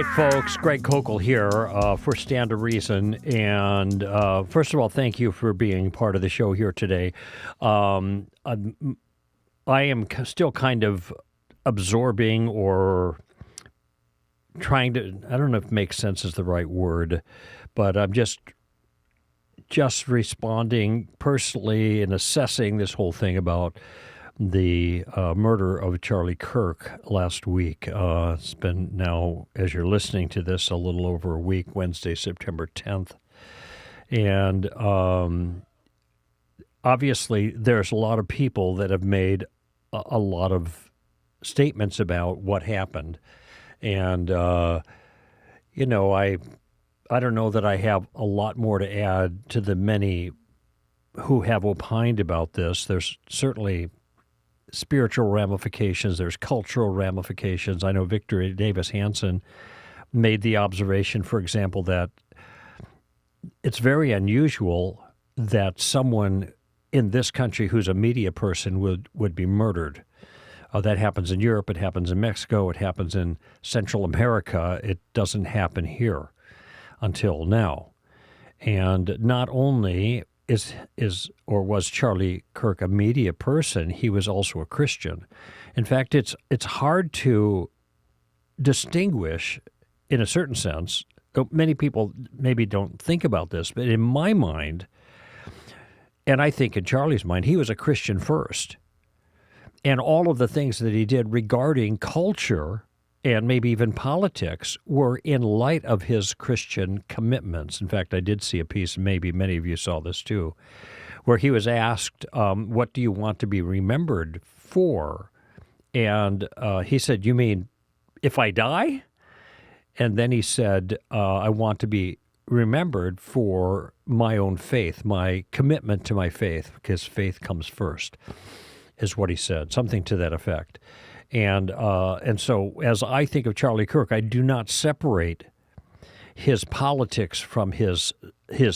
right, folks. Greg Koukl here for Stand to Reason. And first of all, thank you for being part of the show here today. I am still kind of absorbing or trying to, I don't know if make sense is the right word, but I'm just responding personally and assessing this whole thing about the murder of Charlie Kirk last week. It's been now, as you're listening to this, a little over a week, Wednesday, September 10th. And obviously, there's a lot of people that have made a lot of statements about what happened. And, you know, I don't know that I have a lot more to add to the many who have opined about this. There's certainly spiritual ramifications. There's cultural ramifications. I know Victor Davis Hanson made the observation, for example, that it's very unusual that someone in this country who's a media person would be murdered. That happens in Europe. It happens in Mexico. It happens in Central America. It doesn't happen here until now. And not only was Charlie Kirk a media person, he was also a Christian. In fact, it's hard to distinguish, in a certain sense. Many people maybe don't think about this, but in my mind, and I think in Charlie's mind, he was a Christian first. And all of the things that he did regarding culture and maybe even politics were in light of his Christian commitments. In fact, I did see a piece, maybe many of you saw this too, where he was asked, what do you want to be remembered for? And he said, you mean if I die? And then he said, I want to be remembered for my own faith, my commitment to my faith, because faith comes first, is what he said, something to that effect. And so as I think of Charlie Kirk, I do not separate his politics from his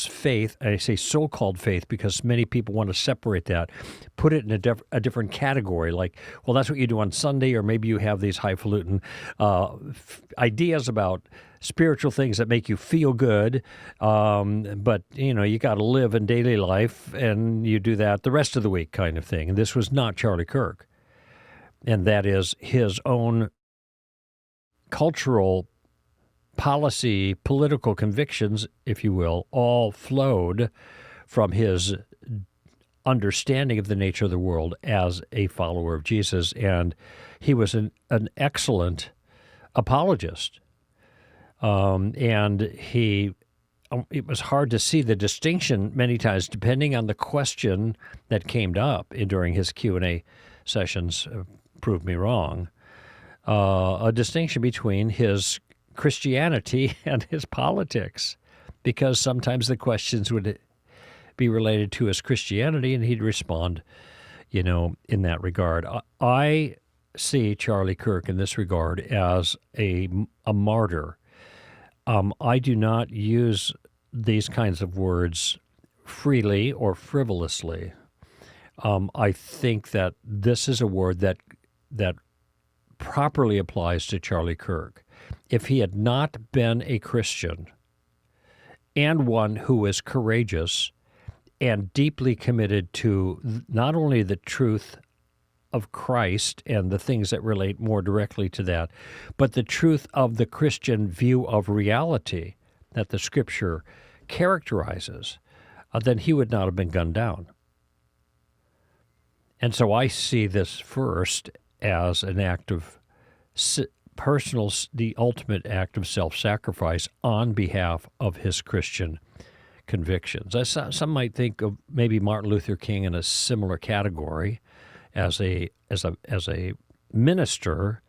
faith. And I say so-called faith because many people want to separate that, put it in a different category, like, well, that's what you do on Sunday, or maybe you have these highfalutin ideas about spiritual things that make you feel good, but, you know, you got to live in daily life, and you do that the rest of the week kind of thing. And this was not Charlie Kirk. And that is his own cultural policy, political convictions, if you will, all flowed from his understanding of the nature of the world as a follower of Jesus. And he was an excellent apologist. And it was hard to see the distinction many times, depending on the question that came up during his Q&A sessions. Prove me wrong, a distinction between his Christianity and his politics, because sometimes the questions would be related to his Christianity, and he'd respond, you know, in that regard. I see Charlie Kirk in this regard as a martyr. I do not use these kinds of words freely or frivolously. I think that this is a word that properly applies to Charlie Kirk. If he had not been a Christian and one who is courageous and deeply committed to not only the truth of Christ and the things that relate more directly to that, but the truth of the Christian view of reality that the Scripture characterizes, then he would not have been gunned down. And so I see this first as an act of the ultimate act of self-sacrifice on behalf of his Christian convictions. Some might think of maybe Martin Luther King in a similar category as a minister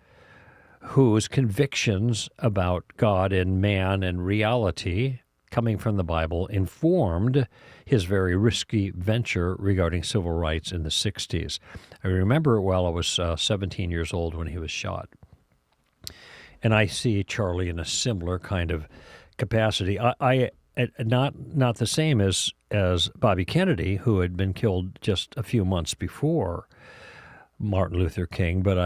whose convictions about God and man and reality coming from the Bible informed his very risky venture regarding civil rights in the 60s. I remember it well. I was 17 years old when he was shot. And I see Charlie in a similar kind of capacity. I not the same as Bobby Kennedy, who had been killed just a few months before Martin Luther King, but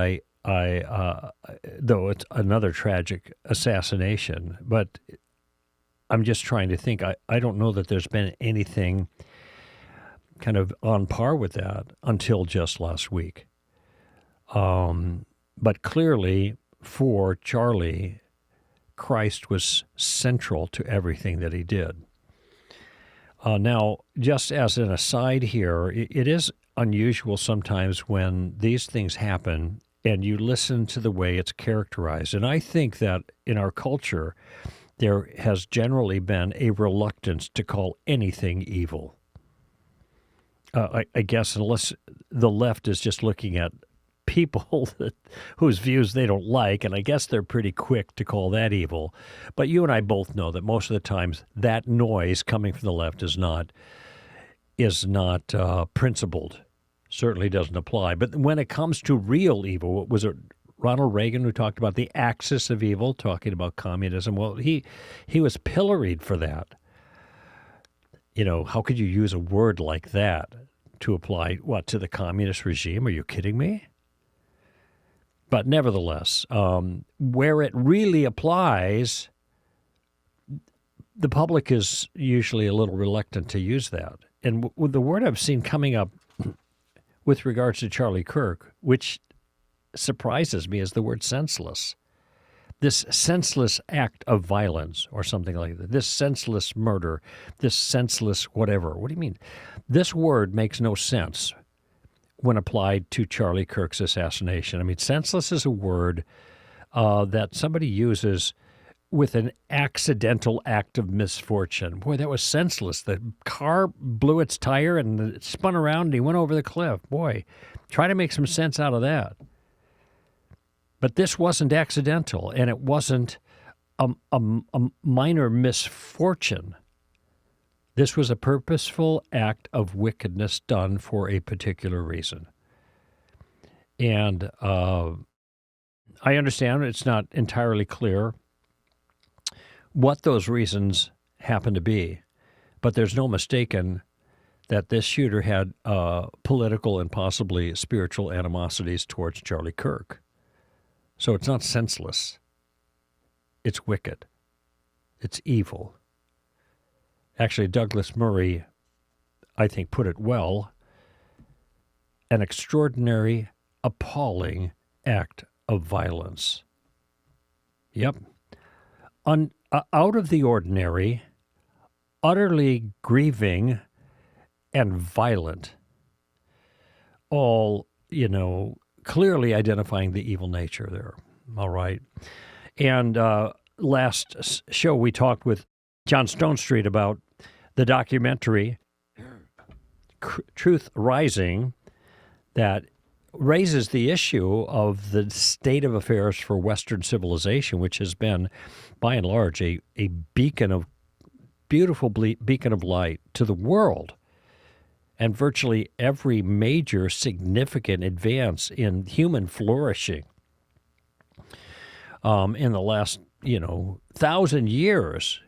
though it's another tragic assassination, but I'm just trying to think. I don't know that there's been anything kind of on par with that until just last week. But clearly, for Charlie, Christ was central to everything that he did. Now, just as an aside here, it is unusual sometimes when these things happen and you listen to the way it's characterized. And I think that in our culture, there has generally been a reluctance to call anything evil. I guess unless the left is just looking at people whose views they don't like, and I guess they're pretty quick to call that evil. But you and I both know that most of the times that noise coming from the left is not principled. Certainly doesn't apply. But when it comes to real evil, was it Ronald Reagan who talked about the axis of evil, talking about communism? Well, he was pilloried for that. You know, how could you use a word like that to apply, to the communist regime? Are you kidding me? But nevertheless, where it really applies, the public is usually a little reluctant to use that. And the word I've seen coming up with regards to Charlie Kirk, which surprises me, is the word senseless. This senseless act of violence or something like that, this senseless murder, this senseless whatever. What do you mean? This word makes no sense when applied to Charlie Kirk's assassination. I mean, senseless is a word that somebody uses with an accidental act of misfortune. Boy, that was senseless. The car blew its tire and it spun around and he went over the cliff. Boy, try to make some sense out of that. But this wasn't accidental, and it wasn't a minor misfortune. This was a purposeful act of wickedness done for a particular reason. And I understand it's not entirely clear what those reasons happen to be, but there's no mistaking that this shooter had political and possibly spiritual animosities towards Charlie Kirk. So it's not senseless. It's wicked. It's evil. Actually, Douglas Murray, I think, put it well. An extraordinary, appalling act of violence. Yep. Out of the ordinary, utterly grieving and violent. All, clearly identifying the evil nature there. All right. And last show we talked with John Stonestreet about the documentary Truth Rising that raises the issue of the state of affairs for Western civilization, which has been, by and large, a beautiful beacon of light to the world. And virtually every major significant advance in human flourishing in the last, 1,000 years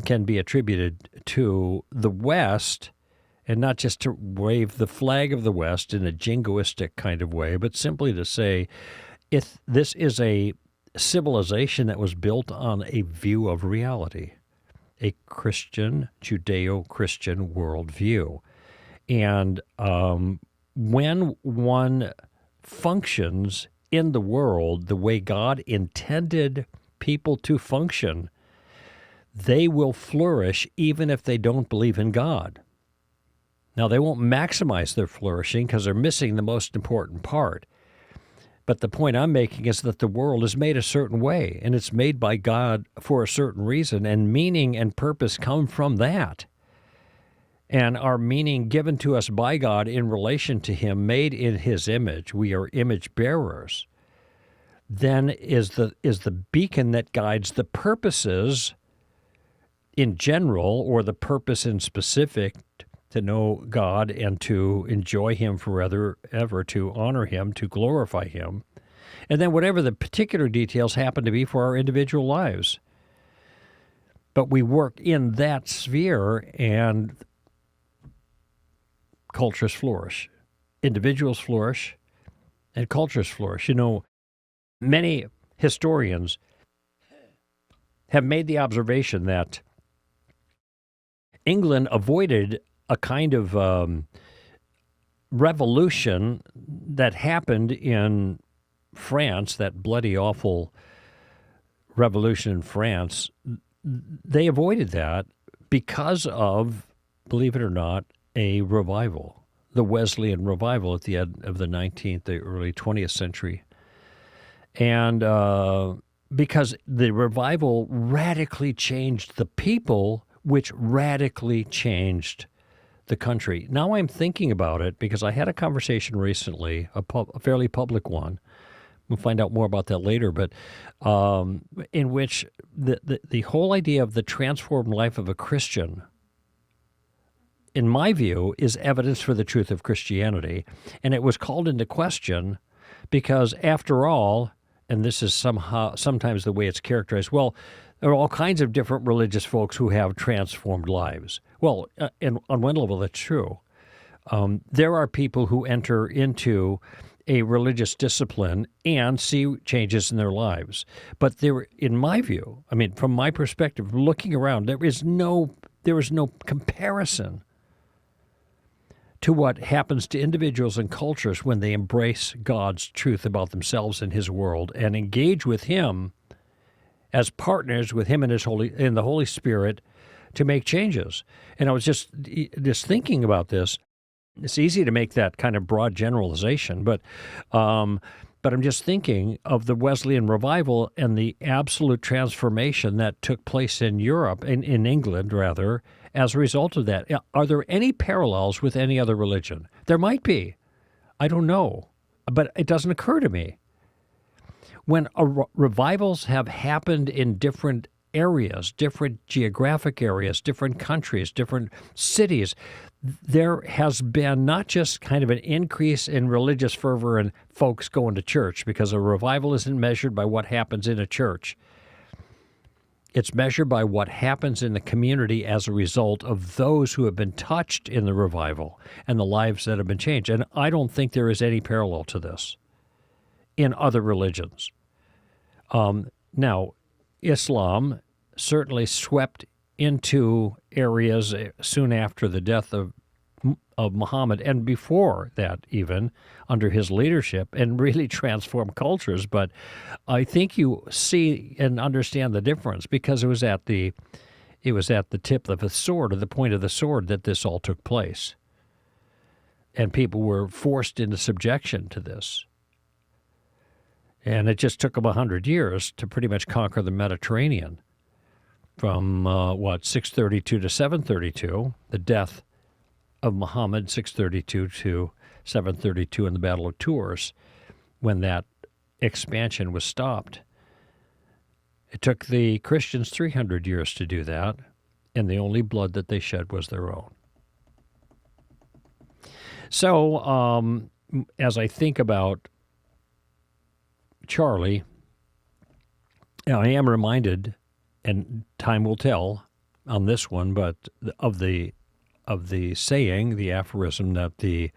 can be attributed to the West, and not just to wave the flag of the West in a jingoistic kind of way, but simply to say, if this is a civilization that was built on a view of reality, a Christian, Judeo-Christian worldview. And when one functions in the world the way God intended people to function, they will flourish even if they don't believe in God. Now, they won't maximize their flourishing because they're missing the most important part. But the point I'm making is that the world is made a certain way, and it's made by God for a certain reason, and meaning and purpose come from that. And our meaning given to us by God in relation to Him, made in His image, we are image bearers, then is the beacon that guides the purposes in general, or the purpose in specific, to know God and to enjoy Him forever, to honor Him, to glorify Him, and then whatever the particular details happen to be for our individual lives. But we work in that sphere, and cultures flourish, individuals flourish, and cultures flourish. many historians have made the observation that England avoided a kind of revolution that happened in France, that bloody, awful revolution in France. They avoided that because of, believe it or not, a revival, the Wesleyan revival at the end of the 19th, the early 20th century. And because the revival radically changed the people, which radically changed the country. Now I'm thinking about it because I had a conversation recently, a fairly public one. We'll find out more about that later, but in which the whole idea of the transformed life of a Christian, in my view, is evidence for the truth of Christianity. And it was called into question because, after all, and this is sometimes the way it's characterized, well, there are all kinds of different religious folks who have transformed lives. Well, and on one level, that's true. There are people who enter into a religious discipline and see changes in their lives. But there, in my view, I mean, from my perspective, looking around, there is no comparison to what happens to individuals and cultures when they embrace God's truth about themselves and His world and engage with Him as partners with Him and the Holy Spirit to make changes. And I was just thinking about this. It's easy to make that kind of broad generalization, but I'm just thinking of the Wesleyan revival and the absolute transformation that took place in Europe, in England rather, as a result of that. Are there any parallels with any other religion? There might be. I don't know, but it doesn't occur to me. When revivals have happened in different areas, different geographic areas, different countries, different cities, there has been not just kind of an increase in religious fervor and folks going to church, because a revival isn't measured by what happens in a church. It's measured by what happens in the community as a result of those who have been touched in the revival and the lives that have been changed. And I don't think there is any parallel to this in other religions. Now, Islam certainly swept into areas soon after the death of Muhammad, and before that even, under his leadership, and really transformed cultures. But I think you see and understand the difference because it was at the tip of the sword, or the point of the sword, that this all took place. And people were forced into subjection to this. And it just took them 100 years to pretty much conquer the Mediterranean. From, 632 to 732, the death of Muhammad, 632 to 732 in the Battle of Tours, when that expansion was stopped. It took the Christians 300 years to do that, and the only blood that they shed was their own. So, as I think about Charlie, I am reminded, and time will tell on this one, but of the saying, the aphorism that the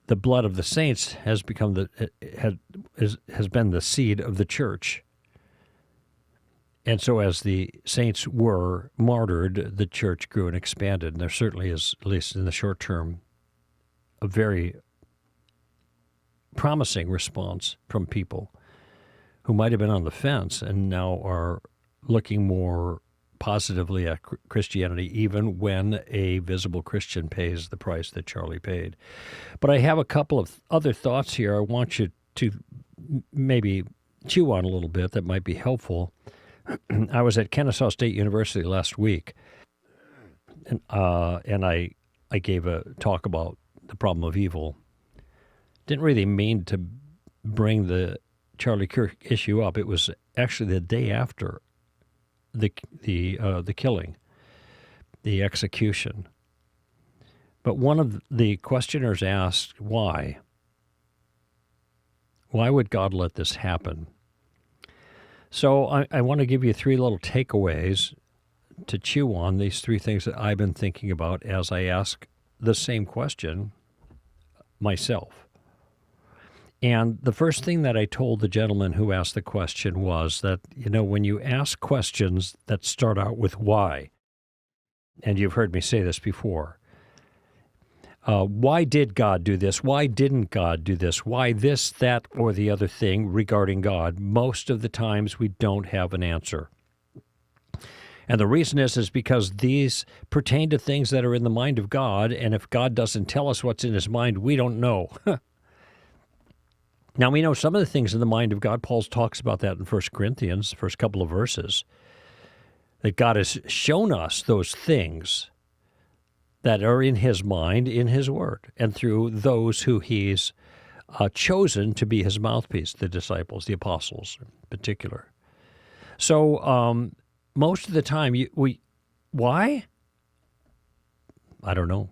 blood of the saints has become has been the seed of the church. And so as the saints were martyred, the church grew and expanded. And there certainly is, at least in the short term, a very promising response from people who might have been on the fence and now are looking more positively at Christianity, even when a visible Christian pays the price that Charlie paid. But I have a couple of other thoughts here I want you to maybe chew on a little bit that might be helpful. I was at Kennesaw State University last week, and I gave a talk about the problem of evil. Didn't really mean to bring the Charlie Kirk issue up. It was actually the day after the killing, the execution. But one of the questioners asked, why? Why would God let this happen? So I want to give you three little takeaways to chew on, these three things that I've been thinking about as I ask the same question myself. And the first thing that I told the gentleman who asked the question was that, when you ask questions that start out with why, and you've heard me say this before, why did God do this? Why didn't God do this? Why this, that, or the other thing regarding God? Most of the times we don't have an answer. And the reason is because these pertain to things that are in the mind of God, and if God doesn't tell us what's in his mind, we don't know. Now, we know some of the things in the mind of God. Paul talks about that in 1 Corinthians, the first couple of verses, that God has shown us those things that are in his mind, in his word, and through those who he's chosen to be his mouthpiece, the disciples, the apostles in particular. So most of the time, why? I don't know.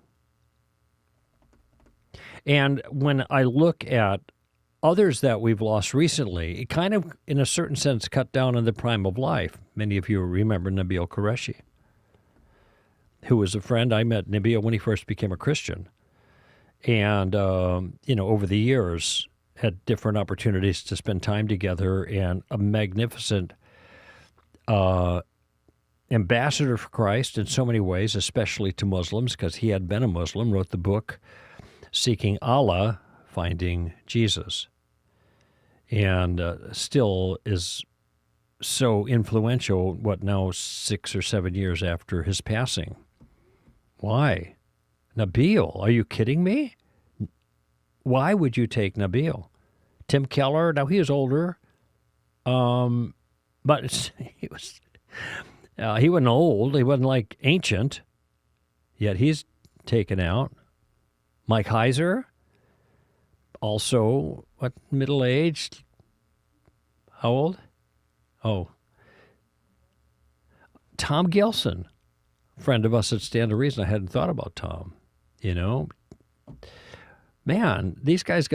And when I look at others that we've lost recently, it kind of, in a certain sense, cut down on the prime of life. Many of you remember Nabil Qureshi, who was a friend. I met Nabil when he first became a Christian. And, over the years, had different opportunities to spend time together, and a magnificent ambassador for Christ in so many ways, especially to Muslims, because he had been a Muslim, wrote the book, Seeking Allah, Finding Jesus, and still is so influential, now 6 or 7 years after his passing. Why? Nabil, are you kidding me? Why would you take Nabil? Tim Keller, now he was older, but he wasn't old. He wasn't like ancient, yet he's taken out. Mike Heiser, also, middle-aged? How old? Oh. Tom Gilson, friend of us at Stand to Reason. I hadn't thought about Tom, Man, these guys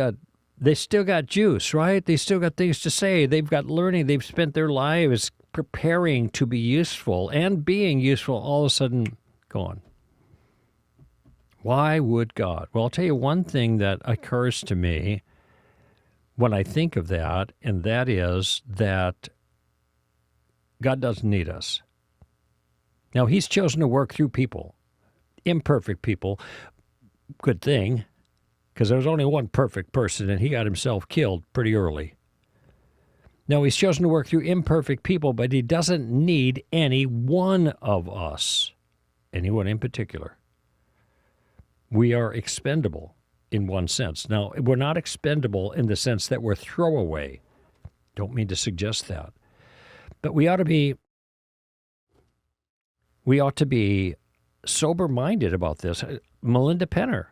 they still got juice, right? They still got things to say. They've got learning. They've spent their lives preparing to be useful and being useful, all of a sudden gone. Why would God? Well, I'll tell you one thing that occurs to me when I think of that, and that is that God doesn't need us. Now, he's chosen to work through people, imperfect people. Good thing, because there was only one perfect person, and he got himself killed pretty early. Now, he's chosen to work through imperfect people, but he doesn't need any one of us, anyone in particular. We are expendable in one sense. Now, we're not expendable in the sense that we're throwaway. Don't mean to suggest that. But we ought to be sober-minded about this. Melinda Penner,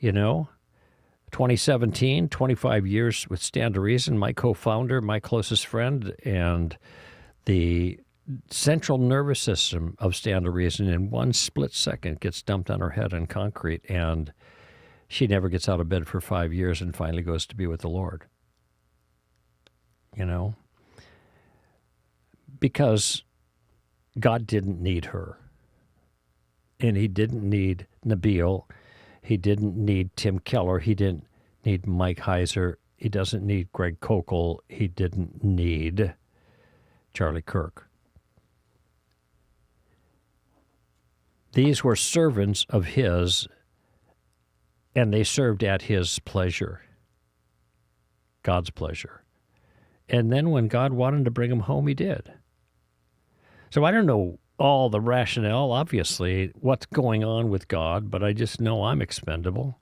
2017, 25 years with Stand to Reason, my co-founder, my closest friend, and the central nervous system of Stand to Reason in one split second gets dumped on her head in concrete, and she never gets out of bed for 5 years and finally goes to be with the Lord. Because God didn't need her. And he didn't need Nabil. He didn't need Tim Keller. He didn't need Mike Heiser. He doesn't need Greg Koukl. He didn't need Charlie Kirk. These were servants of his, and they served at his pleasure, God's pleasure. And then when God wanted to bring them home, he did. So I don't know all the rationale, obviously, what's going on with God, but I just know I'm expendable.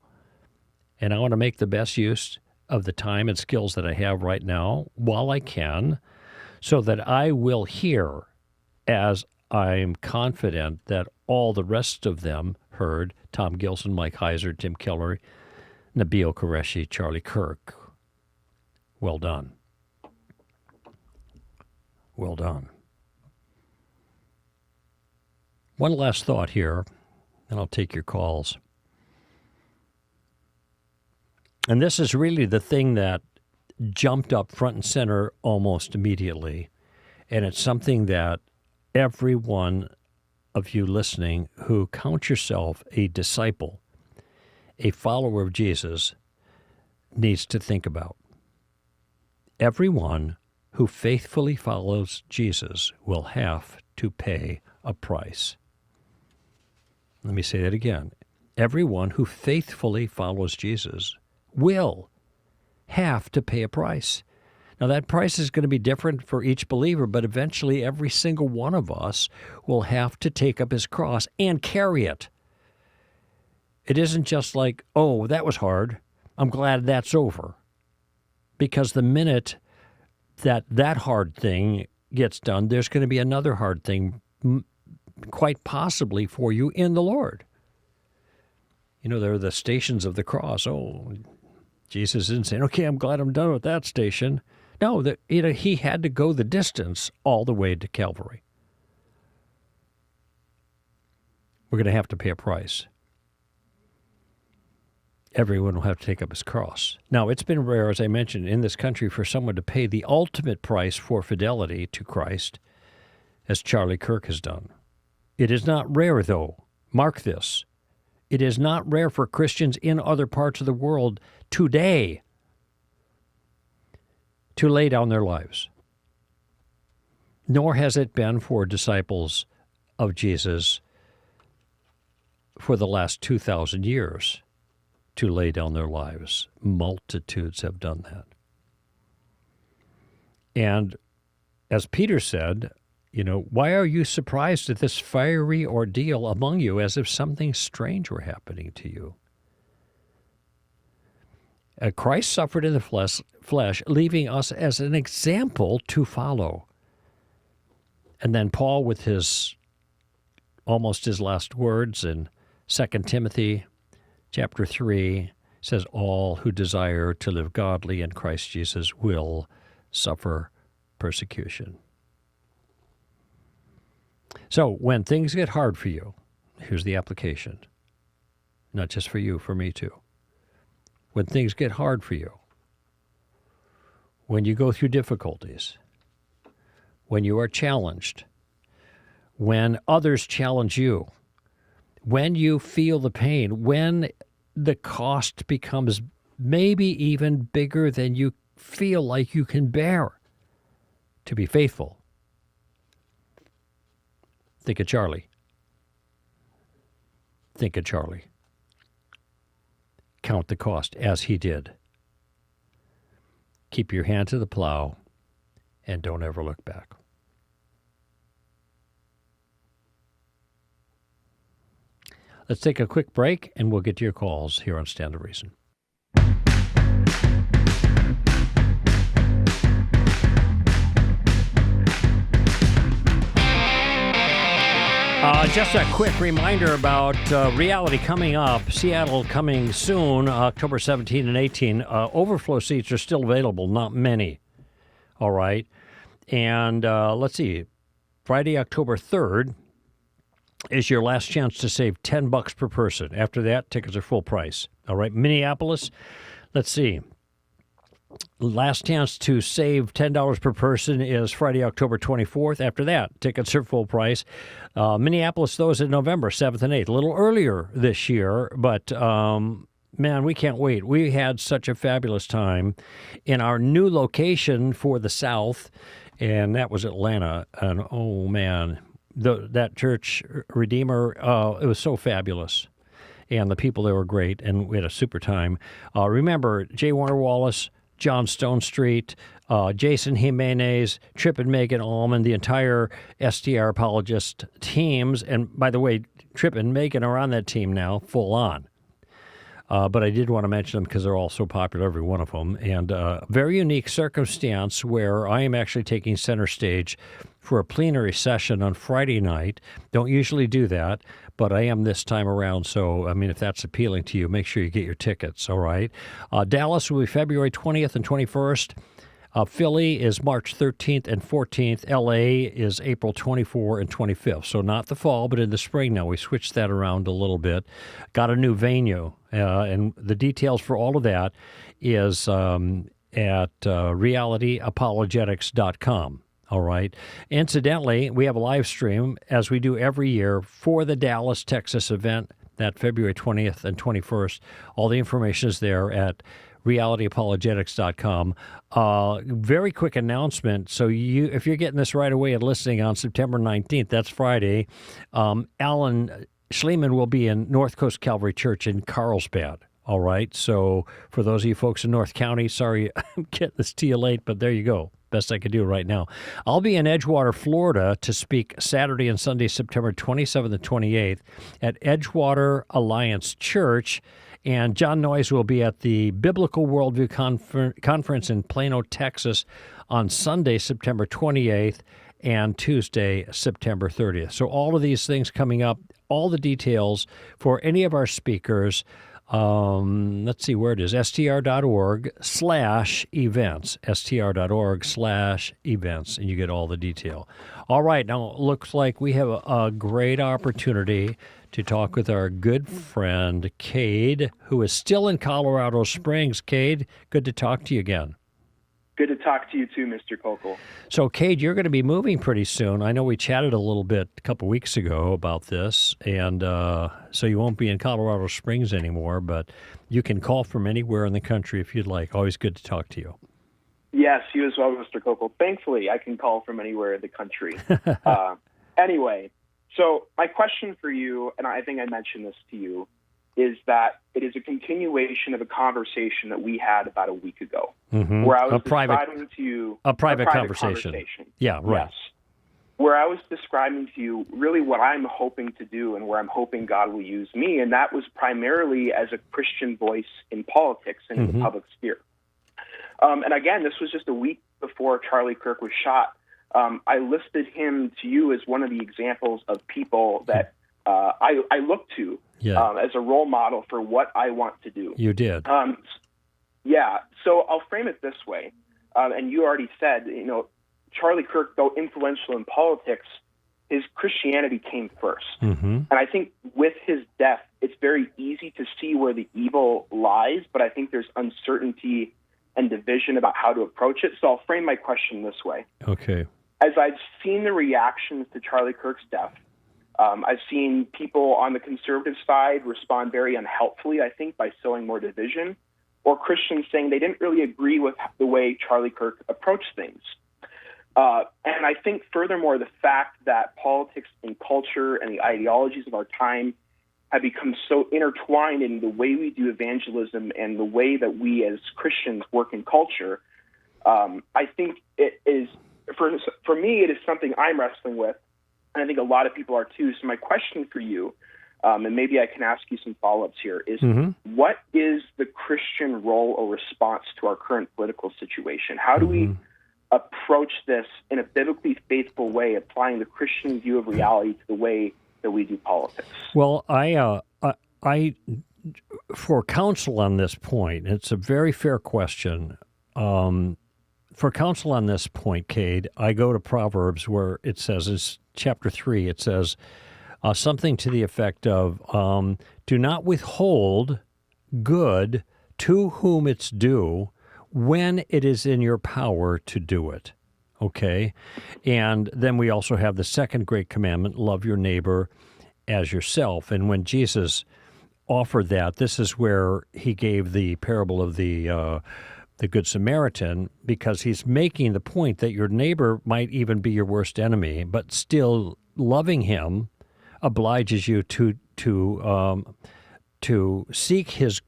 And I want to make the best use of the time and skills that I have right now while I can, so that I will hear as I'm confident that all the rest of them heard: Tom Gilson, Mike Heiser, Tim Keller, Nabil Qureshi, Charlie Kirk. Well done. Well done. One last thought here, and I'll take your calls. And this is really the thing that jumped up front and center almost immediately. And it's something that every one of you listening who count yourself a disciple, a follower of Jesus, needs to think about. Everyone who faithfully follows Jesus will have to pay a price. Let me say that again. Everyone who faithfully follows Jesus will have to pay a price. Now, that price is going to be different for each believer, but eventually every single one of us will have to take up his cross and carry it. It isn't just like, oh, that was hard. I'm glad that's over. Because the minute that hard thing gets done, there's going to be another hard thing, quite possibly for you in the Lord. You know, there are the stations of the cross. Oh, Jesus isn't saying, okay, I'm glad I'm done with that station. No, he had to go the distance all the way to Calvary. We're going to have to pay a price. Everyone will have to take up his cross. Now, it's been rare, as I mentioned, in this country for someone to pay the ultimate price for fidelity to Christ, as Charlie Kirk has done. It is not rare, though. Mark this. It is not rare for Christians in other parts of the world today to lay down their lives. Nor has it been for disciples of Jesus for the last 2,000 years to lay down their lives. Multitudes have done that. And as Peter said, you know, why are you surprised at this fiery ordeal among you as if something strange were happening to you? Christ suffered in the flesh, leaving us as an example to follow. And then Paul, with almost his last words in 2 Timothy chapter 3, says, all who desire to live godly in Christ Jesus will suffer persecution. So when things get hard for you, here's the application. Not just for you, for me too. When things get hard for you, when you go through difficulties, when you are challenged, when others challenge you, when you feel the pain, when the cost becomes maybe even bigger than you feel like you can bear, to be faithful, think of Charlie. Think of Charlie. Count the cost as he did. Keep your hand to the plow and don't ever look back. Let's take a quick break and we'll get to your calls here on Stand to Reason. Just a quick reminder about reality coming up. Seattle coming soon, October 17 and 18. Overflow seats are still available, not many. All right. And let's see. Friday, October 3rd is your last chance to save $10 per person. After that, tickets are full price. All right. Minneapolis, let's see. Last chance to save $10 per person is Friday, October 24th. After that, tickets are full price. Minneapolis, those in November 7th and 8th. A little earlier this year, but man, we can't wait. We had such a fabulous time in our new location for the South, and that was Atlanta. And oh, man, that church, Redeemer, it was so fabulous. And the people there were great, and we had a super time. Remember, J. Warner Wallace, John Stone Street, Jason Jimenez, Tripp and Megan Allman, the entire STR Apologist teams. And by the way, Tripp and Megan are on that team now, full on. But I did want to mention them because they're all so popular, every one of them. And a very unique circumstance where I am actually taking center stage for a plenary session on Friday night. Don't usually do that, but I am this time around. So, I mean, if that's appealing to you, make sure you get your tickets, all right? Dallas will be February 20th and 21st. Philly is March 13th and 14th. L.A. is April 24 and 25th. So not the fall, but in the spring now. We switched that around a little bit. Got a new venue. And the details for all of that is at realityapologetics.com. All right. Incidentally, we have a live stream, as we do every year, for the Dallas, Texas event, that February 20th and 21st. All the information is there at realityapologetics.com. Very quick announcement. So if you're getting this right away and listening on September 19th, that's Friday, Alan Schleman will be in North Coast Calvary Church in Carlsbad. All right. So for those of you folks in North County, sorry I'm getting this to you late, but there you go. Best I could do right now. I'll be in Edgewater, Florida to speak Saturday and Sunday, September 27th and 28th at Edgewater Alliance Church. And John Noyes will be at the Biblical Worldview Conference in Plano, Texas on Sunday, September 28th and Tuesday, September 30th. So all of these things coming up, all the details for any of our speakers. Let's see where it is, str.org/events, str.org/events, and you get all the detail. All right, now it looks like we have a great opportunity to talk with our good friend, Cade, who is still in Colorado Springs. Cade, good to talk to you again. Good to talk to you too, Mr. Koukl. So, Cade, you're going to be moving pretty soon. I know we chatted a little bit a couple weeks ago about this, and so you won't be in Colorado Springs anymore, but you can call from anywhere in the country if you'd like. Always good to talk to you. Yes, you as well, Mr. Koukl. Thankfully, I can call from anywhere in the country. Anyway, so my question for you, and I think I mentioned this to you, is that it is a continuation of a conversation that we had about a week ago, where I was describing to you a private conversation. Yeah, right. Yes, where I was describing to you really what I'm hoping to do and where I'm hoping God will use me, and that was primarily as a Christian voice in politics and in the public sphere. And again, this was just a week before Charlie Kirk was shot. I listed him to you as one of the examples of people that I look to as a role model for what I want to do. You did. Yeah. So I'll frame it this way. And you already said, Charlie Kirk, though influential in politics, his Christianity came first. And I think with his death, it's very easy to see where the evil lies, but I think there's uncertainty and division about how to approach it. So I'll frame my question this way. Okay. As I've seen the reactions to Charlie Kirk's death, I've seen people on the conservative side respond very unhelpfully, I think, by sowing more division, or Christians saying they didn't really agree with the way Charlie Kirk approached things. And I think, furthermore, the fact that politics and culture and the ideologies of our time have become so intertwined in the way we do evangelism and the way that we as Christians work in culture, I think it is, for me, it is something I'm wrestling with. And I think a lot of people are too. So my question for you, and maybe I can ask you some follow-ups here, is what is the Christian role or response to our current political situation? How do we approach this in a biblically faithful way, applying the Christian view of reality to the way that we do politics? Well, I for counsel on this point, it's a very fair question. For counsel on this point, Cade, I go to Proverbs where it says, it's chapter 3, it says something to the effect of, do not withhold good to whom it's due when it is in your power to do it. Okay? And then we also have the second great commandment, love your neighbor as yourself. And when Jesus offered that, this is where he gave the parable of the Good Samaritan, because he's making the point that your neighbor might even be your worst enemy, but still loving him obliges you to seek his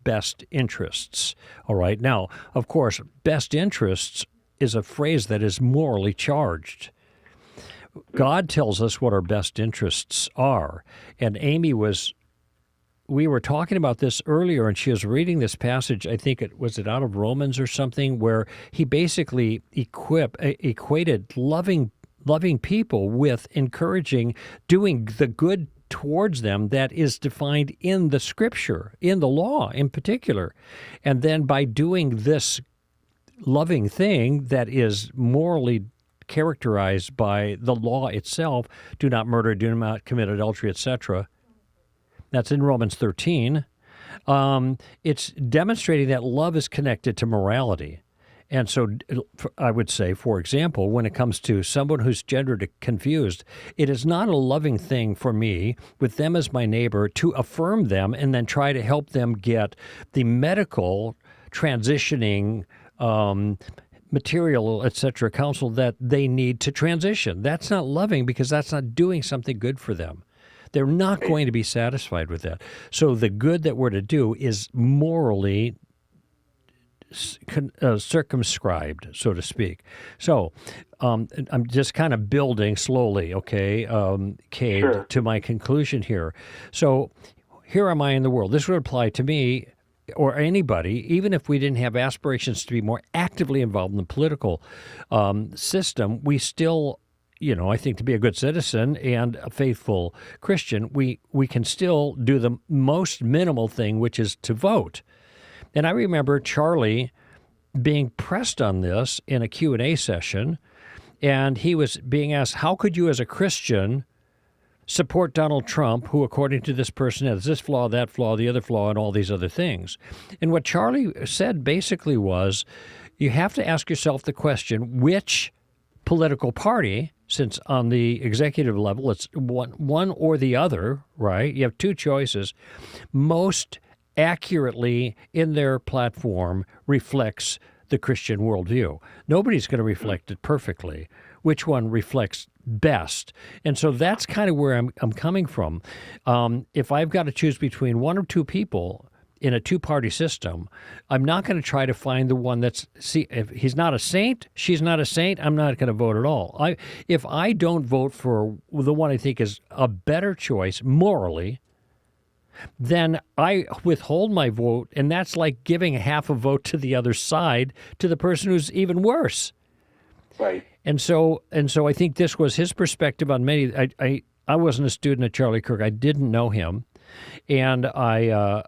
best interests. All right. Now, of course, best interests is a phrase that is morally charged. God tells us what our best interests are, and we were talking about this earlier, and she was reading this passage, I think it was out of Romans or something, where he basically equated loving people with encouraging, doing the good towards them that is defined in the Scripture, in the law in particular. And then by doing this loving thing that is morally characterized by the law itself, do not murder, do not commit adultery, etc., that's in Romans 13. It's demonstrating that love is connected to morality. And so I would say, for example, when it comes to someone who's gender confused, it is not a loving thing for me, with them as my neighbor, to affirm them and then try to help them get the medical transitioning material, etc., counsel that they need to transition. That's not loving because that's not doing something good for them. They're not going to be satisfied with that. So the good that we're to do is morally circumscribed, so to speak. So I'm just kind of building slowly, okay, Cade, Sure. to my conclusion here. So here am I in the world. This would apply to me or anybody, even if we didn't have aspirations to be more actively involved in the political system, we still, I think to be a good citizen and a faithful Christian, we can still do the most minimal thing, which is to vote. And I remember Charlie being pressed on this in a Q&A session, and he was being asked, how could you as a Christian support Donald Trump, who, according to this person, has this flaw, that flaw, the other flaw, and all these other things? And what Charlie said basically was, you have to ask yourself the question, which political party, since on the executive level it's one or the other, right? You have two choices, most accurately in their platform reflects the Christian worldview. Nobody's going to reflect it perfectly. Which one reflects best? And so that's kind of where I'm coming from. If I've got to choose between one or two people in a two-party system, I'm not going to try to find the one that's, if he's not a saint, she's not a saint, I'm not going to vote at all. If I don't vote for the one I think is a better choice morally, then I withhold my vote, and that's like giving half a vote to the other side, to the person who's even worse. Right. And so I think this was his perspective on many. I wasn't a student at Charlie Kirk. I didn't know him, and I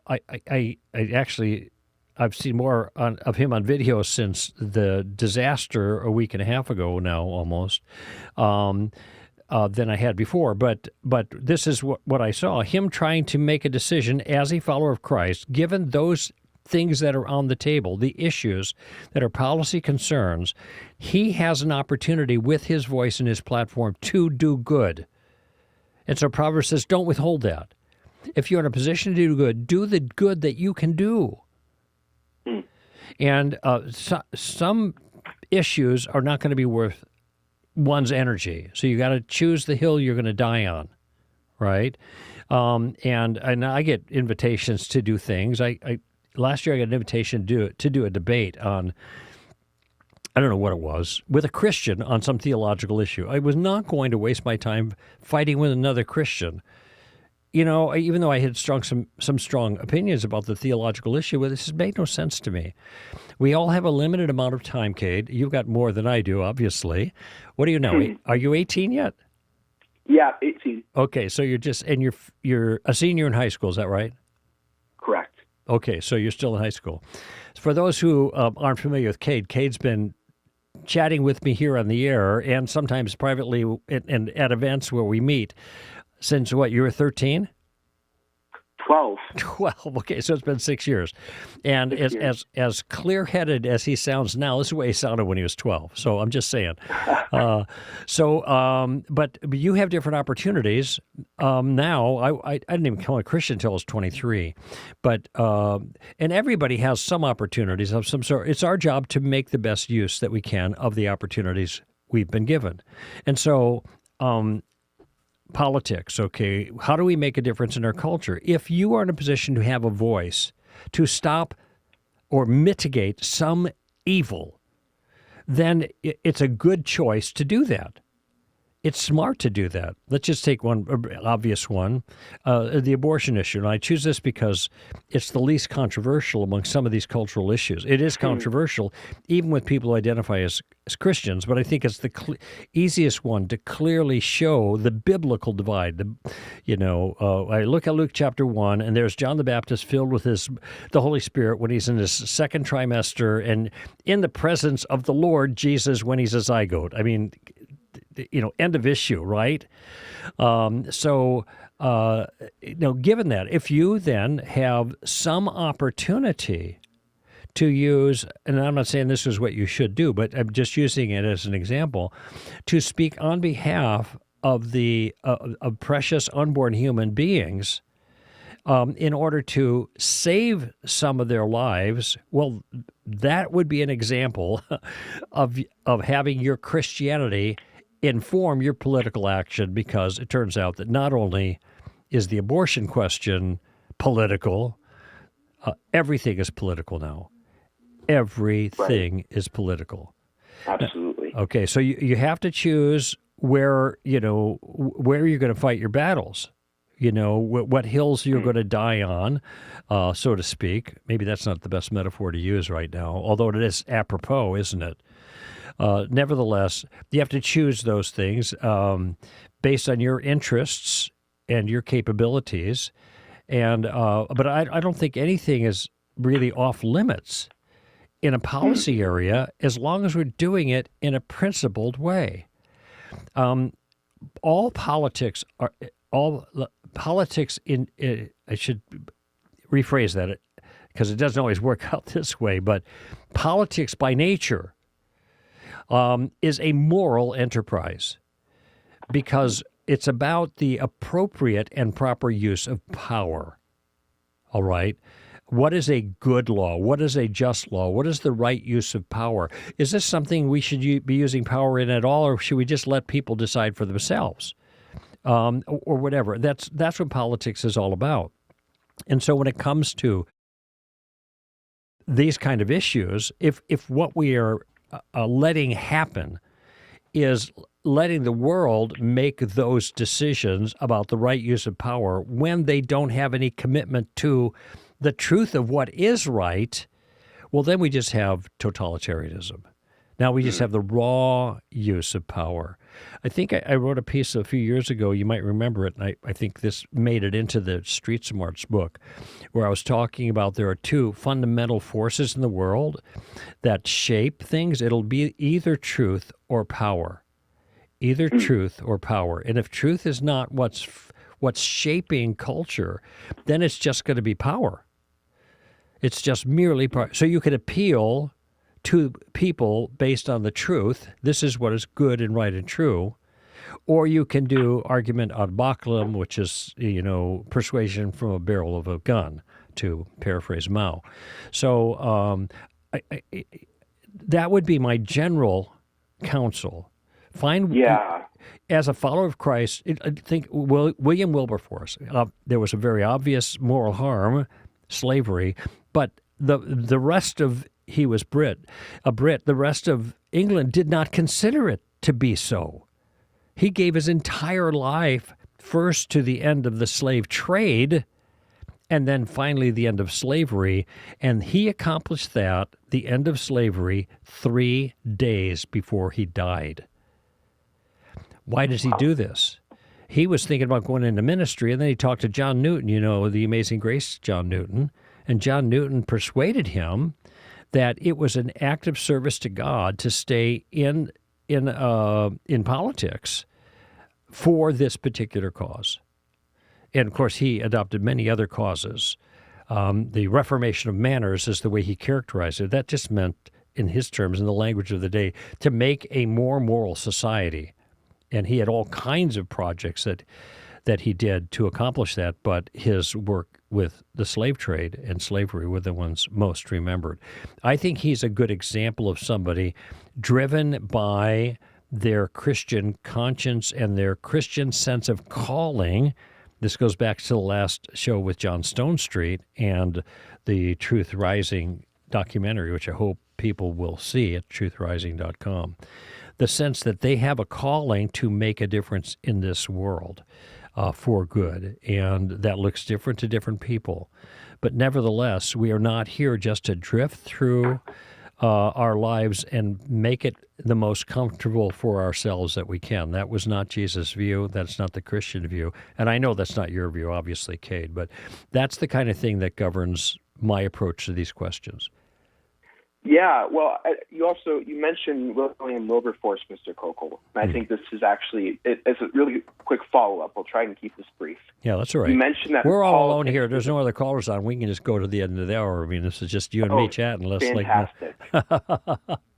actually I've seen more of him on video since the disaster a week and a half ago now, almost. Than I had before. But this is what I saw, him trying to make a decision as a follower of Christ, given those things that are on the table, the issues that are policy concerns. He has an opportunity with his voice and his platform to do good. And so Proverbs says, don't withhold that. If you're in a position to do the good that you can do. And some issues are not going to be worth one's energy. So you got to choose the hill you're going to die on, right? And I get invitations to do things. Last year I got an invitation to do a debate on, I don't know what it was, with a Christian on some theological issue. I was not going to waste my time fighting with another Christian. Even though I had some strong opinions about the theological issue, well, this made no sense to me. We all have a limited amount of time, Cade. You've got more than I do, obviously. What do you know? Are you 18 yet? Yeah, 18. Okay, so you're a senior in high school, is that right? Correct. Okay, so you're still in high school. For those who aren't familiar with Cade, Cade's been chatting with me here on the air and sometimes privately and at events where we meet since what, you were 13? 12. 12. Okay, so it's been 6 years. And as clear-headed as he sounds now, this is the way he sounded when he was 12. So I'm just saying. But you have different opportunities now. I didn't even become a Christian until I was 23. But and everybody has some opportunities of some sort. It's our job to make the best use that we can of the opportunities we've been given. And so politics, okay, how do we make a difference in our culture? If you are in a position to have a voice to stop or mitigate some evil, then it's a good choice to do that. It's smart to do that. Let's just take one obvious one, the abortion issue. And I choose this because it's the least controversial among some of these cultural issues. It is controversial, even with people who identify as Christians, but I think it's the easiest one to clearly show the biblical divide. I look at Luke chapter 1, and there's John the Baptist filled with the Holy Spirit when he's in his second trimester, and in the presence of the Lord Jesus when he's a zygote. I mean, end of issue, right? Given that, if you then have some opportunity to use, and I'm not saying this is what you should do, but I'm just using it as an example, to speak on behalf of the of precious unborn human beings, in order to save some of their lives, well, that would be an example of having your Christianity inform your political action, because it turns out that not only is the abortion question political, everything is political now. Everything is political. Absolutely. Okay, so you have to choose where you're going to fight your battles. What hills you're going to die on, so to speak. Maybe that's not the best metaphor to use right now, although it is apropos, isn't it? Nevertheless, you have to choose those things based on your interests and your capabilities. But I don't think anything is really off limits in a policy area as long as we're doing it in a principled way. All politics in I should rephrase that because it doesn't always work out this way, but politics by nature is a moral enterprise because it's about the appropriate and proper use of power. All right? What is a good law? What is a just law? What is the right use of power? Is this something we should be using power in at all, or should we just let people decide for themselves? Or whatever. That's what politics is all about. And so when it comes to these kind of issues, if what we are letting happen is letting the world make those decisions about the right use of power when they don't have any commitment to the truth of what is right, well, then we just have totalitarianism. Now we just have the raw use of power. I think I wrote a piece a few years ago, you might remember it, and I think this made it into the Street Smarts book, where I was talking about there are two fundamental forces in the world that shape things. It'll be either truth or power. Either truth or power. And if truth is not what's shaping culture, then it's just going to be power. It's just merely power. So you could appeal to people based on the truth. This is what is good and right and true. Or you can do argument ad bacillum, which is, persuasion from a barrel of a gun, to paraphrase Mao. So that would be my general counsel. As a follower of Christ, I think William Wilberforce, there was a very obvious moral harm, slavery, but the rest of, he was a Brit, the rest of England did not consider it to be so. He gave his entire life first to the end of the slave trade and then finally the end of slavery, and he accomplished that, the end of slavery, 3 days before he died. Why does he do this? He was thinking about going into ministry, and then he talked to John Newton, the Amazing Grace John Newton, and John Newton persuaded him that it was an act of service to God to stay in politics for this particular cause. And, of course, he adopted many other causes. The reformation of manners is the way he characterized it. That just meant, in his terms, in the language of the day, to make a more moral society. And he had all kinds of projects that he did to accomplish that, but his work with the slave trade and slavery were the ones most remembered. I think he's a good example of somebody driven by their Christian conscience and their Christian sense of calling. This goes back to the last show with John Stonestreet and the Truth Rising documentary, which I hope people will see at truthrising.com. The sense that they have a calling to make a difference in this world for good, and that looks different to different people. But nevertheless, we are not here just to drift through our lives and make it the most comfortable for ourselves that we can. That was not Jesus' view. That's not the Christian view. And I know that's not your view, obviously, Cade, but that's the kind of thing that governs my approach to these questions. Yeah, well, you mentioned William Wilberforce, Mr. Koukl, and I think this is actually it's a really quick follow-up. We'll try and keep this brief. Yeah, that's all right. You mentioned that we're all alone here. There's no other callers on. We can just go to the end of the hour. I mean, this is just you and me chatting. Fantastic.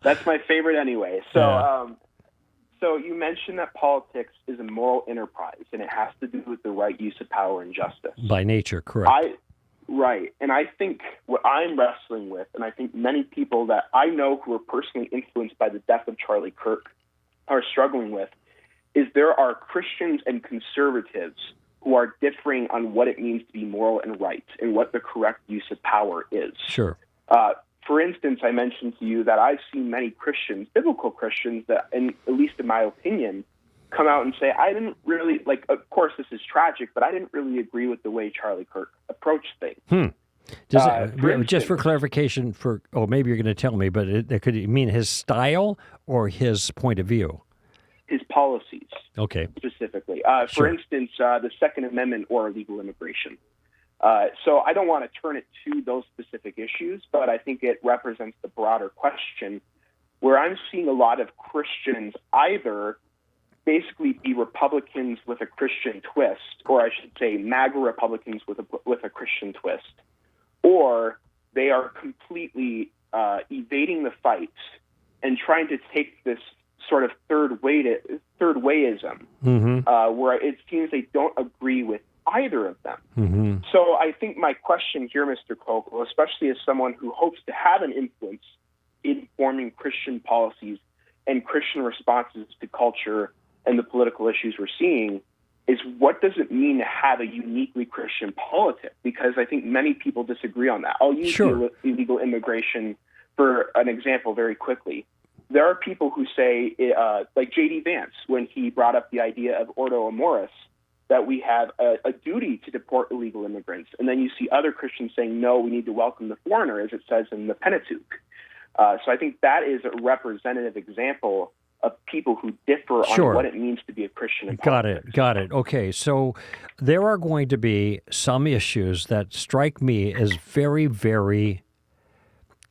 That's my favorite anyway. So, So you mentioned that politics is a moral enterprise, and it has to do with the right use of power and justice. By nature, correct. Right. And I think what I'm wrestling with, and I think many people that I know who are personally influenced by the death of Charlie Kirk are struggling with, is there are Christians and conservatives who are differing on what it means to be moral and right and what the correct use of power is. Sure. For instance, I mentioned to you that I've seen many Christians, biblical Christians, that, at least in my opinion, come out and say, I didn't really, like, of course this is tragic, but I didn't really agree with the way Charlie Kirk approached things. Just for clarification, maybe you're going to tell me, but it could mean his style or his point of view? His policies. Okay. Specifically. Sure. For instance, the Second Amendment or illegal immigration. So I don't want to turn it to those specific issues, but I think it represents the broader question where I'm seeing a lot of Christians either basically be Republicans with a Christian twist, or I should say MAGA Republicans with a Christian twist, or they are completely evading the fight and trying to take this sort of third wayism, where it seems they don't agree with either of them. Mm-hmm. So I think my question here, Mr. Koukl, especially as someone who hopes to have an influence in forming Christian policies and Christian responses to culture and the political issues we're seeing, is what does it mean to have a uniquely Christian politic? Because I think many people disagree on that. I'll use illegal immigration for an example very quickly. There are people who say, like J.D. Vance, when he brought up the idea of ordo amoris, that we have a duty to deport illegal immigrants. And then you see other Christians saying, no, we need to welcome the foreigner, as it says in the Pentateuch. So I think that is a representative example of people who differ on what it means to be a Christian in politics. Got it. Okay, so there are going to be some issues that strike me as very, very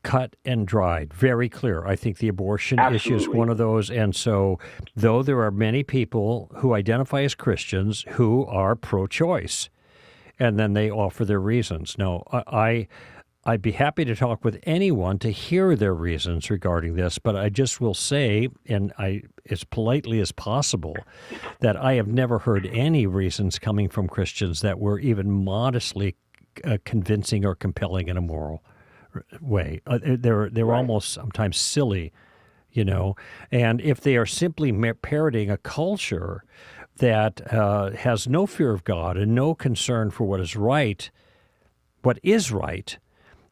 cut and dried, very clear. I think the abortion issue is one of those. And so, though there are many people who identify as Christians who are pro-choice, and then they offer their reasons. Now, I'd be happy to talk with anyone to hear their reasons regarding this, but I just will say, and as politely as possible, that I have never heard any reasons coming from Christians that were even modestly convincing or compelling in a moral way. They're almost sometimes silly, and if they are simply parroting a culture that has no fear of God and no concern for what is right,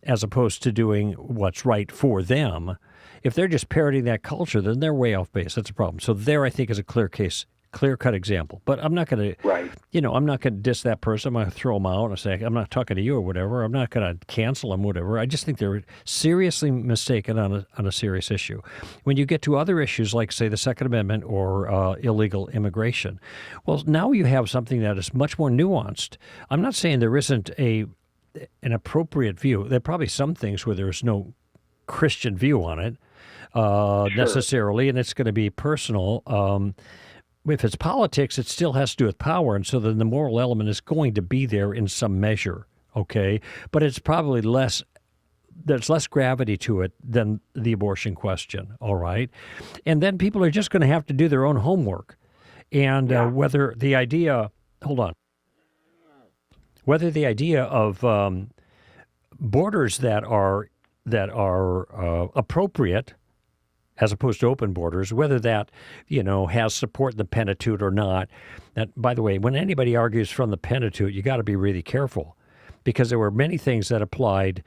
as opposed to doing what's right for them, if they're just parroting that culture, then they're way off base. That's a problem. So there, I think, is a clear-cut example. But I'm not going to, I'm not going to diss that person. I'm going to throw them out and say, I'm not talking to you or whatever. I'm not going to cancel them, whatever. I just think they're seriously mistaken on a serious issue. When you get to other issues like, say, the Second Amendment or illegal immigration, well, now you have something that is much more nuanced. I'm not saying there isn't an appropriate view. There are probably some things where there's no Christian view on it necessarily, and it's going to be personal. If it's politics, it still has to do with power, and so then the moral element is going to be there in some measure, okay? But it's probably there's less gravity to it than the abortion question, all right? And then people are just going to have to do their own homework. And whether the idea of borders that are appropriate, as opposed to open borders, whether that has support in the Pentateuch or not. That, by the way, when anybody argues from the Pentateuch, you got to be really careful, because there were many things that applied,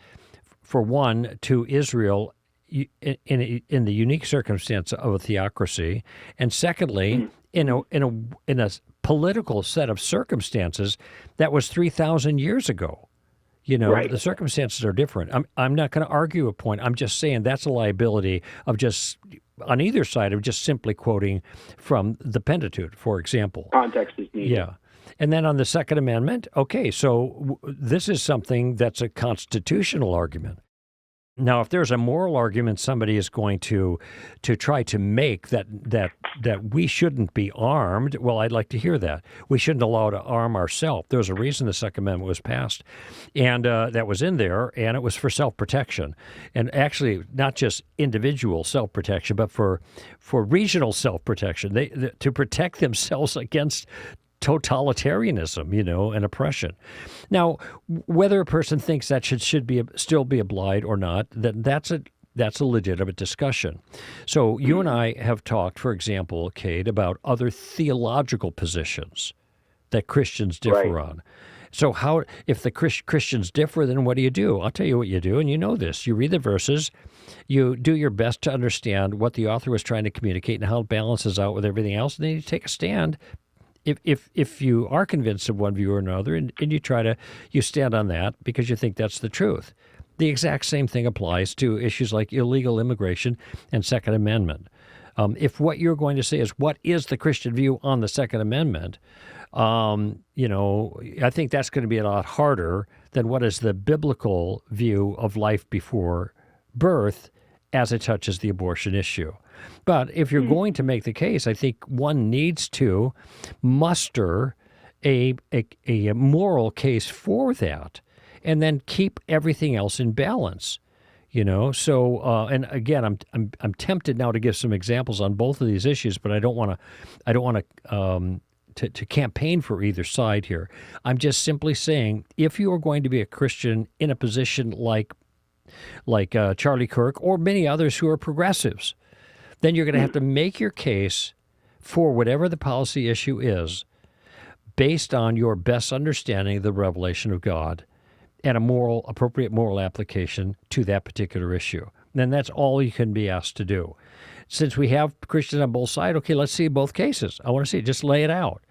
for one, to Israel in the unique circumstance of a theocracy, and secondly, in a political set of circumstances that was 3,000 years ago. The circumstances are different. I'm not going to argue a point. I'm just saying that's a liability of just, on either side, of just simply quoting from the Pentateuch, for example. Context is needed. Yeah. And then on the Second Amendment, okay, so this is something that's a constitutional argument. Now, if there's a moral argument somebody is going to try to make that we shouldn't be armed, well, I'd like to hear that. We shouldn't allow to arm ourselves. There's a reason the Second Amendment was passed, and that was in there, and it was for self-protection, and actually not just individual self-protection, but for regional self-protection. To protect themselves against totalitarianism, and oppression. Now, whether a person thinks that should be still be applied or not, that's a legitimate discussion. So you and I have talked, for example, Cade, about other theological positions that Christians differ on. So how, if the Christians differ, then what do? I'll tell you what you do, and you know this. You read the verses, you do your best to understand what the author was trying to communicate and how it balances out with everything else, and then you take a stand. If you are convinced of one view or another, and you stand on that because you think that's the truth. The exact same thing applies to issues like illegal immigration and Second Amendment. If what you're going to say is what is the Christian view on the Second Amendment, I think that's going to be a lot harder than what is the biblical view of life before birth as it touches the abortion issue. But if you're going to make the case, I think one needs to muster a moral case for that, and then keep everything else in balance. So and again, I'm tempted now to give some examples on both of these issues, but I don't want to campaign for either side here. I'm just simply saying, if you are going to be a Christian in a position like Charlie Kirk or many others who are progressives, then you're going to have to make your case for whatever the policy issue is based on your best understanding of the revelation of God and appropriate moral application to that particular issue. Then that's all you can be asked to do. Since we have Christians on both sides, okay, let's see both cases. I want to see it. Just lay it out.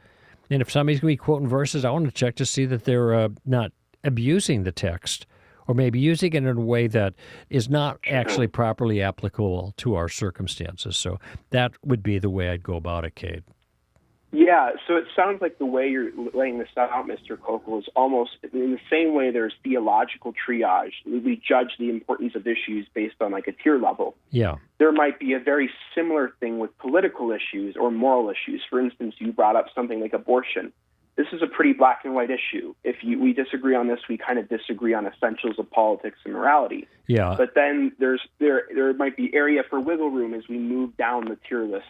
And if somebody's going to be quoting verses, I want to check to see that they're not abusing the text, or maybe using it in a way that is not actually properly applicable to our circumstances. So that would be the way I'd go about it, Cade. Yeah, so it sounds like the way you're laying this out, Mr. Koukl, is almost in the same way there's theological triage. We judge the importance of issues based on like a tier level. Yeah. There might be a very similar thing with political issues or moral issues. For instance, you brought up something like abortion. This is a pretty black and white issue. If we disagree on this, we kind of disagree on essentials of politics and morality. Yeah. But then there might be area for wiggle room as we move down the tier list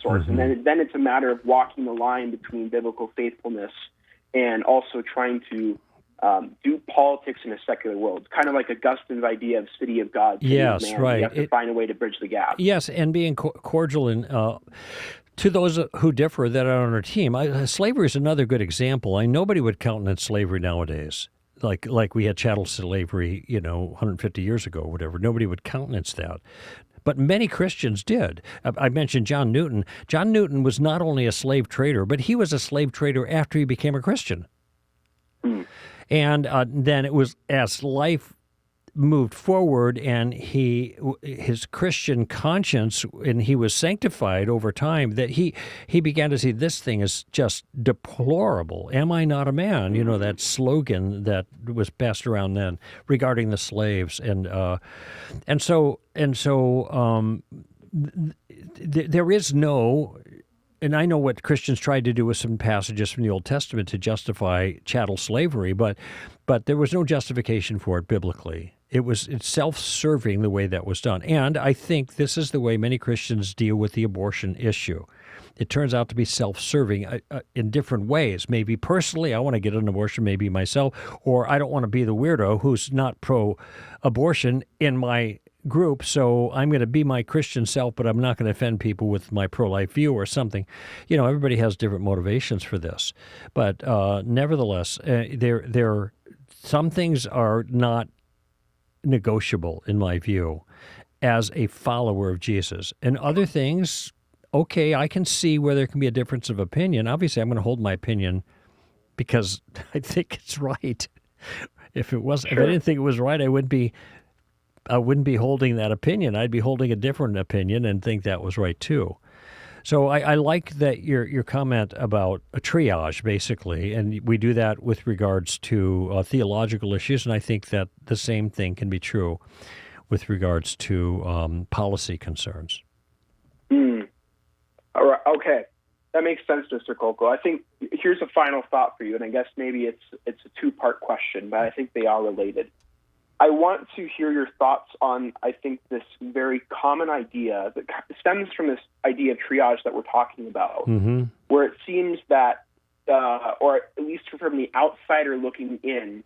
source. Mm-hmm. And then it's a matter of walking the line between biblical faithfulness and also trying to do politics in a secular world, kind of like Augustine's idea of city of God. Yes, right. You have to find a way to bridge the gap. Yes, and being cordial and to those who differ that are on our team. Slavery is another good example. Nobody would countenance slavery nowadays, like we had chattel slavery, 150 years ago or whatever. Nobody would countenance that. But many Christians did. I mentioned John Newton. John Newton was not only a slave trader, but he was a slave trader after he became a Christian. Mm. And then it was as life moved forward and his Christian conscience, and he was sanctified over time, that he began to see this thing is just deplorable. Am I not a man? That slogan that was passed around then regarding the slaves. And so there is no, and I know what Christians tried to do with some passages from the Old Testament to justify chattel slavery, but there was no justification for it biblically. It's self-serving the way that was done. And I think this is the way many Christians deal with the abortion issue. It turns out to be self-serving in different ways. Maybe personally, I want to get an abortion, maybe myself, or I don't want to be the weirdo who's not pro-abortion in my group, so I'm going to be my Christian self, but I'm not going to offend people with my pro-life view or something. Everybody has different motivations for this. But nevertheless, some things are not negotiable, in my view, as a follower of Jesus. And other things, okay, I can see where there can be a difference of opinion. Obviously, I'm going to hold my opinion because I think it's right. If I didn't think it was right, I wouldn't be holding that opinion. I'd be holding a different opinion and think that was right too. So I like that your comment about a triage, basically, and we do that with regards to theological issues, and I think that the same thing can be true with regards to policy concerns. All right. Okay. That makes sense, Mr. Koukl. I think here's a final thought for you, and I guess maybe it's a two-part question, but I think they are related. I want to hear your thoughts on, I think, this very common idea that stems from this idea of triage that we're talking about, where it seems that, or at least from the outsider looking in,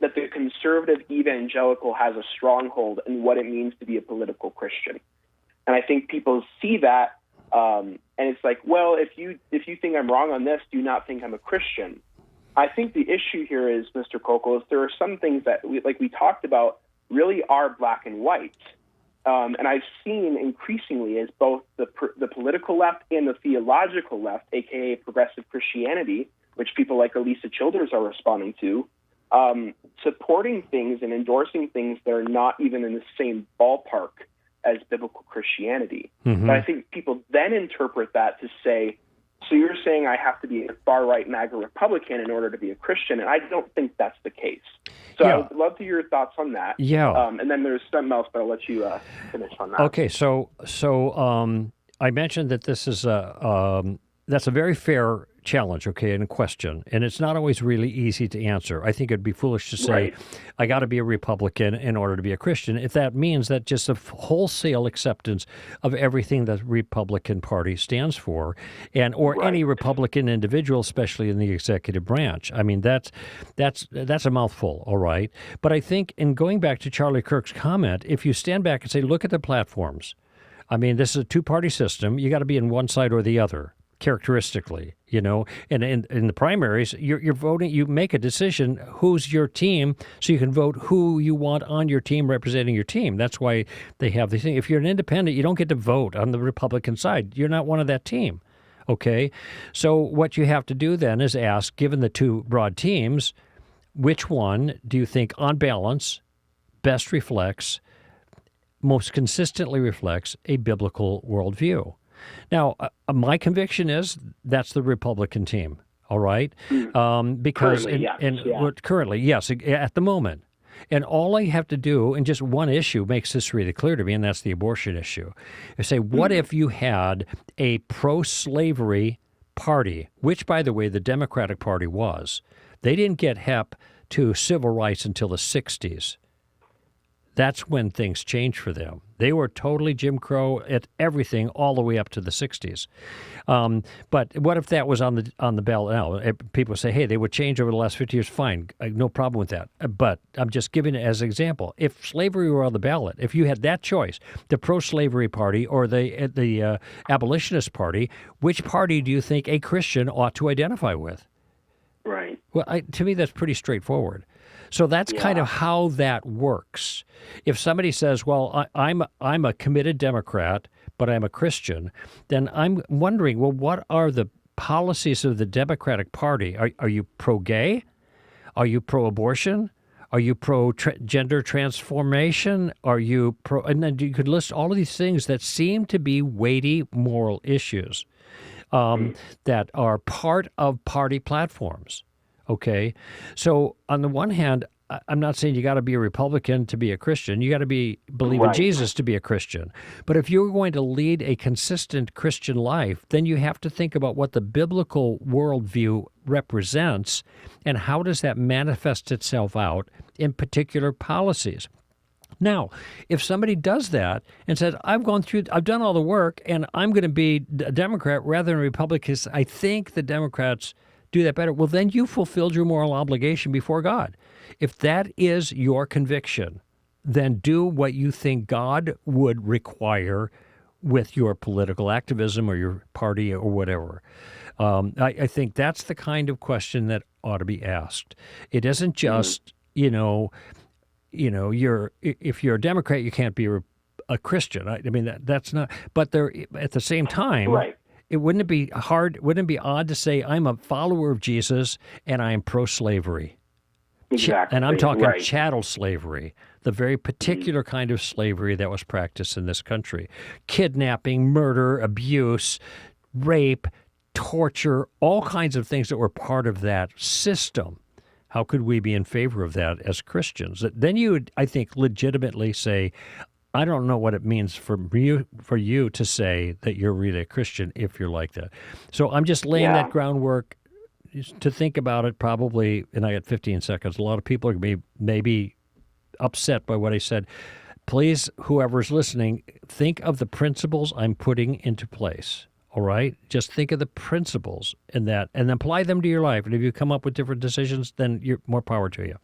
that the conservative evangelical has a stronghold in what it means to be a political Christian. And I think people see that, and it's like, well, if you think I'm wrong on this, do you not think I'm a Christian? I think the issue here is, Mr. Koukl, is there are some things that, like we talked about, really are black and white. And I've seen increasingly as both the political left and the theological left, a.k.a. progressive Christianity, which people like Elisa Childers are responding to, supporting things and endorsing things that are not even in the same ballpark as biblical Christianity. But I think people then interpret that to say, so you're saying I have to be a far-right MAGA Republican in order to be a Christian, and I don't think that's the case. So I would love to hear your thoughts on that. Yeah. And then there's something else, but I'll let you finish on that. Okay, so I mentioned that this is that's a very fair challenge, okay, and a question, and it's not always really easy to answer. I think it'd be foolish to say, I got to be a Republican in order to be a Christian, if that means that just a wholesale acceptance of everything that the Republican Party stands for, and or any Republican individual, especially in the executive branch. I mean, that's a mouthful, all right? But I think, in going back to Charlie Kirk's comment, if you stand back and say, look at the platforms, I mean, this is a two-party system. You got to be in one side or the other, characteristically, you know, and in the primaries, you're voting, you make a decision who's your team, so you can vote who you want on your team representing your team. That's why they have the thing. If you're an independent, you don't get to vote on the Republican side. You're not one of that team, okay? So what you have to do then is ask, given the two broad teams, which one do you think, on balance, best reflects, most consistently reflects a biblical worldview? Now, my conviction is that's the Republican team, all right? Because currently, yes, at the moment. And all I have to do, and just one issue makes this really clear to me, and that's the abortion issue. I say, what if you had a pro-slavery party, which, by the way, the Democratic Party was. They didn't get hep to civil rights until the 60s. That's when things changed for them. They were totally Jim Crow at everything all the way up to the 60s. But what if that was on the ballot now? People say, hey, they would change over the last 50 years. Fine, no problem with that. But I'm just giving it as an example. If slavery were on the ballot, if you had that choice, the pro-slavery party or the abolitionist party, which party do you think a Christian ought to identify with? Right. Well, to me, that's pretty straightforward. So that's kind of how that works. If somebody says, well, I'm a committed Democrat, but I'm a Christian, then I'm wondering, well, what are the policies of the Democratic Party? Are you pro-gay? Are you pro-abortion? Are you pro-gender transformation? Are you pro? And then you could list all of these things that seem to be weighty moral issues that are part of party platforms. Okay, so on the one hand, I'm not saying you got to be a Republican to be a Christian. You got to believe in Jesus to be a Christian. But if you're going to lead a consistent Christian life, then you have to think about what the biblical worldview represents and how does that manifest itself out in particular policies. Now, if somebody does that and says, I've done all the work, and I'm going to be a Democrat rather than a Republican, I think the Democrats do that better, well, then you fulfilled your moral obligation before God. If that is your conviction, then do what you think God would require with your political activism or your party or whatever. I think that's the kind of question that ought to be asked. It isn't just, if you're a Democrat, you can't be a Christian. I mean, that's not. But there, at the same time, right. Wouldn't it be odd to say I'm a follower of Jesus and I am pro-slavery? Exactly. And I'm talking chattel slavery, the very particular kind of slavery that was practiced in this country. Kidnapping, murder, abuse, rape, torture, all kinds of things that were part of that system. How could we be in favor of that as Christians? Then you would, I think, legitimately say, I don't know what it means for you to say that you're really a Christian if you're like that. So I'm just laying that groundwork to think about it probably, and I got 15 seconds. A lot of people are going to be maybe upset by what I said. Please, whoever's listening, think of the principles I'm putting into place, all right? Just think of the principles in that and apply them to your life. And if you come up with different decisions, then you're more power to you.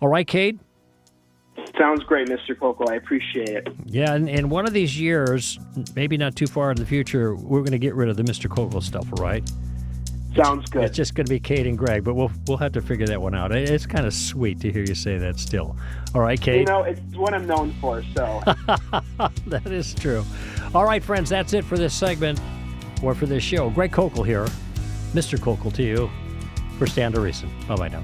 All right, Kate? Sounds great, Mr. Koukl. I appreciate it. Yeah, and one of these years, maybe not too far in the future, we're going to get rid of the Mr. Koukl stuff, all right? Sounds good. It's just going to be Kate and Greg, but we'll have to figure that one out. It's kind of sweet to hear you say that still. All right, Kate? You know, it's what I'm known for, so. That is true. All right, friends, that's it for this segment or for this show. Greg Koukl here. Mr. Koukl to you for Stand to Reason. Bye-bye now.